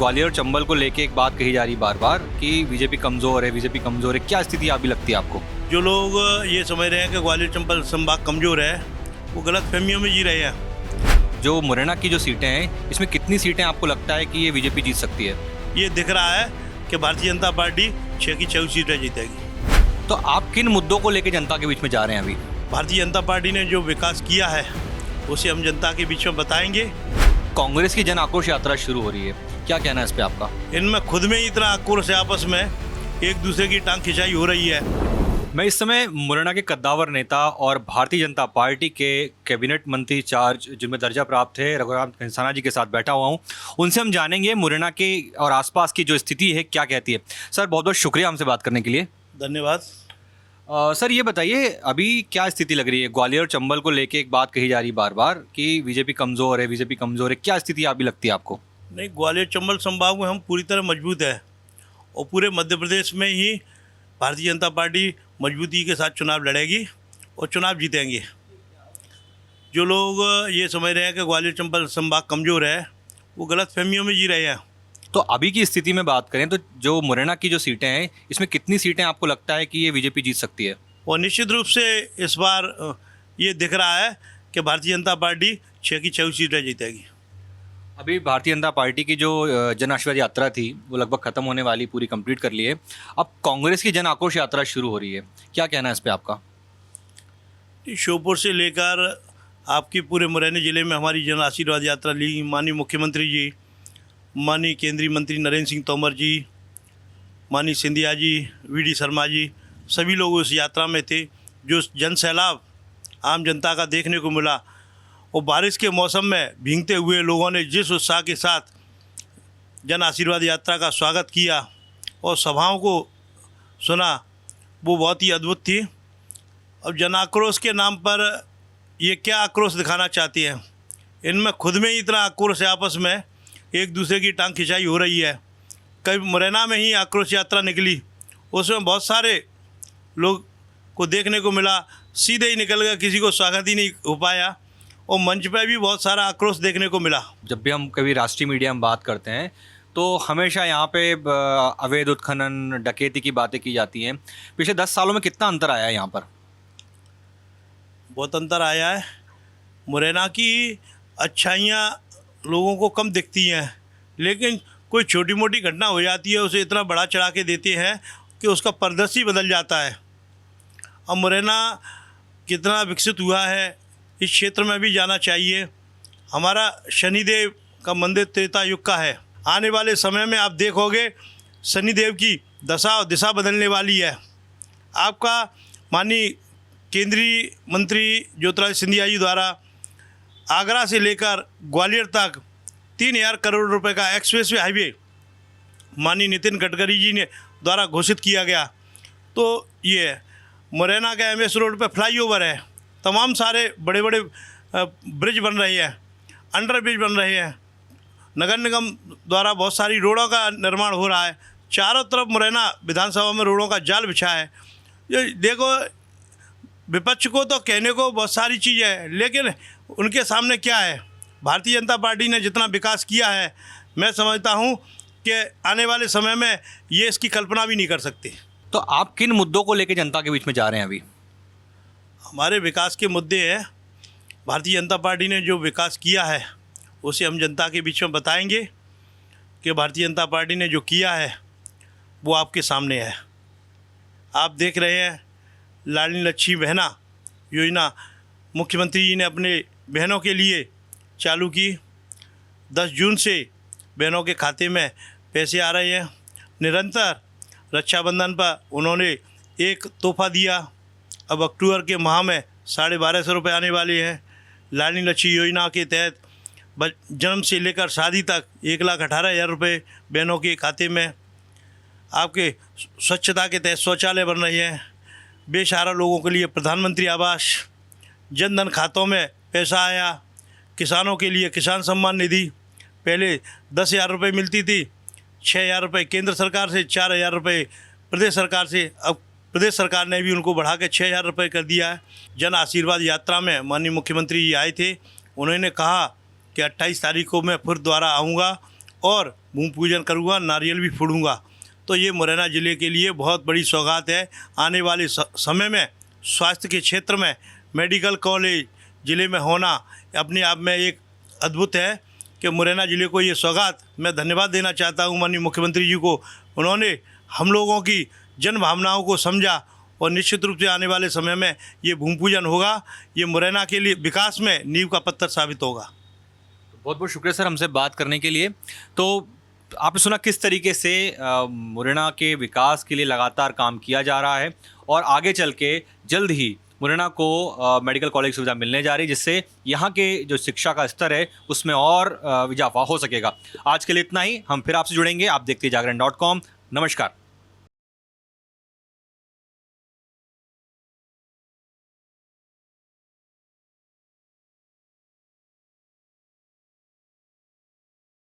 ग्वालियर और चंबल को लेके एक बात कही जा रही बार बार कि बीजेपी कमज़ोर है, बीजेपी कमज़ोर है। क्या स्थिति अभी लगती है आपको? जो लोग ये समझ रहे हैं कि ग्वालियर चंबल संभाग कमज़ोर है, वो गलत फहमियों में जी रहे हैं। जो मुरैना की जो सीटें हैं, इसमें कितनी सीटें आपको लगता है कि ये बीजेपी जीत सकती है? ये दिख रहा है कि भारतीय जनता पार्टी 6 की 6 सीटें जीतेगी। तो आप किन मुद्दों को लेके जनता के बीच में जा रहे हैं अभी? भारतीय जनता पार्टी ने जो विकास किया है उसे हम जनता के बीच में बताएंगे। कांग्रेस की जन आक्रोश यात्रा शुरू हो रही है, क्या कहना है इस पे आपका? इनमें खुद में ही इतना आक्रोश है, आपस में एक दूसरे की टांग खिंचाई हो रही है। मैं इस समय मुरैना के कद्दावर नेता और भारतीय जनता पार्टी के कैबिनेट मंत्री चार्ज जिनमें दर्जा प्राप्त है रघुराम खिंसाना जी के साथ बैठा हुआ हूं। उनसे हम जानेंगे मुरैना के और आसपास की जो स्थिति है क्या कहती है। सर बहुत बहुत शुक्रिया हमसे बात करने के लिए। धन्यवाद। सर ये बताइए अभी क्या स्थिति लग रही है? ग्वालियर और चंबल को लेके एक बात कही जा रही बार बार कि बीजेपी कमज़ोर है, बीजेपी कमज़ोर है। क्या स्थिति अभी लगती है आपको? नहीं, ग्वालियर चंबल संभाग में हम पूरी तरह मजबूत है और पूरे मध्य प्रदेश में ही भारतीय जनता पार्टी मजबूती के साथ चुनाव लड़ेगी और चुनाव जीतेंगे। जो लोग ये समझ रहे हैं कि ग्वालियर चंबल संभाग कमज़ोर है, वो गलत फहमियों में जी रहे हैं। तो अभी की स्थिति में बात करें तो जो मुरैना की जो सीटें हैं, इसमें कितनी सीटें आपको लगता है कि ये बीजेपी जीत सकती है? और निश्चित रूप से इस बार ये दिख रहा है कि भारतीय जनता पार्टी 6 की 6 सीटें जीतेगी। अभी भारतीय जनता पार्टी की जो जन आशीर्वाद यात्रा थी वो लगभग ख़त्म होने वाली, पूरी कंप्लीट कर ली है। अब कांग्रेस की जन आक्रोश यात्रा शुरू हो रही है, क्या कहना है इस पे आपका? श्योपुर से लेकर आपकी पूरे मुरैना ज़िले में हमारी जन आशीर्वाद यात्रा ली। माननीय मुख्यमंत्री जी, माननीय केंद्रीय मंत्री नरेंद्र सिंह तोमर जी, माननीय सिंधिया जी, वीडी शर्मा जी, सभी लोग उस यात्रा में थे। जो जन सैलाब आम जनता का देखने को मिला और बारिश के मौसम में भीगते हुए लोगों ने जिस उत्साह के साथ जन आशीर्वाद यात्रा का स्वागत किया और सभाओं को सुना, वो बहुत ही अद्भुत थी। अब जन आक्रोश के नाम पर ये क्या आक्रोश दिखाना चाहती हैं? इनमें खुद में ही इतना आक्रोश है, आपस में एक दूसरे की टांग खिंचाई हो रही है। कई मुरैना में ही आक्रोश यात्रा निकली, उसमें बहुत सारे लोग को देखने को मिला, सीधे ही निकल गया, किसी को स्वागत ही नहीं हो पाया और मंच पर भी बहुत सारा आक्रोश देखने को मिला। जब भी हम कभी राष्ट्रीय मीडिया में बात करते हैं तो हमेशा यहाँ पे अवैध उत्खनन, डकैती की बातें की जाती हैं। पिछले 10 सालों में कितना अंतर आया है यहाँ पर? बहुत अंतर आया है। मुरैना की अच्छाइयाँ लोगों को कम दिखती हैं, लेकिन कोई छोटी मोटी घटना हो जाती है उसे इतना बड़ा चढ़ा के देते हैं कि उसका परिदृश्य बदल जाता है। अब मुरैना कितना विकसित हुआ है इस क्षेत्र में भी जाना चाहिए। हमारा शनिदेव का मंदिर त्रेता युग का है। आने वाले समय में आप देखोगे शनिदेव की दशा और दिशा बदलने वाली है। आपका माननीय केंद्रीय मंत्री ज्योतिरादित्य सिंधिया जी द्वारा आगरा से लेकर ग्वालियर तक 3000 करोड़ रुपए का एक्सप्रेसवे हाईवे माननीय नितिन गडकरी जी ने द्वारा घोषित किया गया। तो ये मुरैना के MS रोड पे फ्लाईओवर है, तमाम सारे बड़े बड़े ब्रिज बन रहे हैं, अंडर ब्रिज बन रहे हैं। नगर निगम द्वारा बहुत सारी रोडों का निर्माण हो रहा है। चारों तरफ मुरैना विधानसभा में रोडों का जाल बिछा है। ये देखो, विपक्ष को तो कहने को बहुत सारी चीज़ें हैं, लेकिन उनके सामने क्या है? भारतीय जनता पार्टी ने जितना विकास किया है, मैं समझता हूँ कि आने वाले समय में ये इसकी कल्पना भी नहीं कर सकते। तो आप किन मुद्दों को लेके जनता के बीच में जा रहे हैं अभी? हमारे विकास के मुद्दे हैं। भारतीय जनता पार्टी ने जो विकास किया है उसे हम जनता के बीच में बताएंगे कि भारतीय जनता पार्टी ने जो किया है वो आपके सामने है। आप देख रहे हैं लाडली लक्ष्मी बहना योजना मुख्यमंत्री जी ने अपने बहनों के लिए चालू की। 10 जून से बहनों के खाते में पैसे आ रहे हैं। निरंतर रक्षाबंधन पर उन्होंने एक तोहफा दिया। अब अक्टूबर के माह में 1250 रुपये आने वाले हैं। लाडली लक्ष्मी योजना के तहत जन्म से लेकर शादी तक 1,18,000 रुपये बहनों के खाते में। आपके स्वच्छता के तहत शौचालय बन रहे हैं। बेसहारा लोगों के लिए प्रधानमंत्री आवास, जन धन खातों में पैसा आया। किसानों के लिए किसान सम्मान निधि पहले 10,000 रुपये मिलती थी, 6,000 रुपये केंद्र सरकार से, 4,000 रुपये प्रदेश सरकार से। अब प्रदेश सरकार ने भी उनको बढ़ा के 6,000 रुपये कर दिया है। जन आशीर्वाद यात्रा में माननीय मुख्यमंत्री जी आए थे। उन्होंने कहा कि 28 तारीख को मैं फिर दोबारा आऊँगा और भूमि पूजन करूँगा, नारियल भी फोड़ूँगा। तो ये मुरैना ज़िले के लिए बहुत बड़ी सौगात है। आने वाले समय में स्वास्थ्य के क्षेत्र में मेडिकल कॉलेज ज़िले में होना अपने आप में एक अद्भुत है कि मुरैना ज़िले को ये सौगात मैं धन्यवाद देना चाहता हूँ माननीय मुख्यमंत्री जी को। उन्होंने हम लोगों की जन भावनाओं को समझा और निश्चित रूप से आने वाले समय में ये भूमि पूजन होगा। ये मुरैना के लिए विकास में नींव का पत्थर साबित होगा। बहुत बहुत शुक्रिया सर हमसे बात करने के लिए। तो आपने सुना किस तरीके से मुरैना के विकास के लिए लगातार काम किया जा रहा है और आगे चल के जल्द ही मुरैना को मेडिकल कॉलेज सुविधा मिलने जा रही है, जिससे यहाँ के जो शिक्षा का स्तर है उसमें और इजाफा हो सकेगा। आज के लिए इतना ही। हम फिर आपसे जुड़ेंगे। आप देखते जागरण.com। नमस्कार।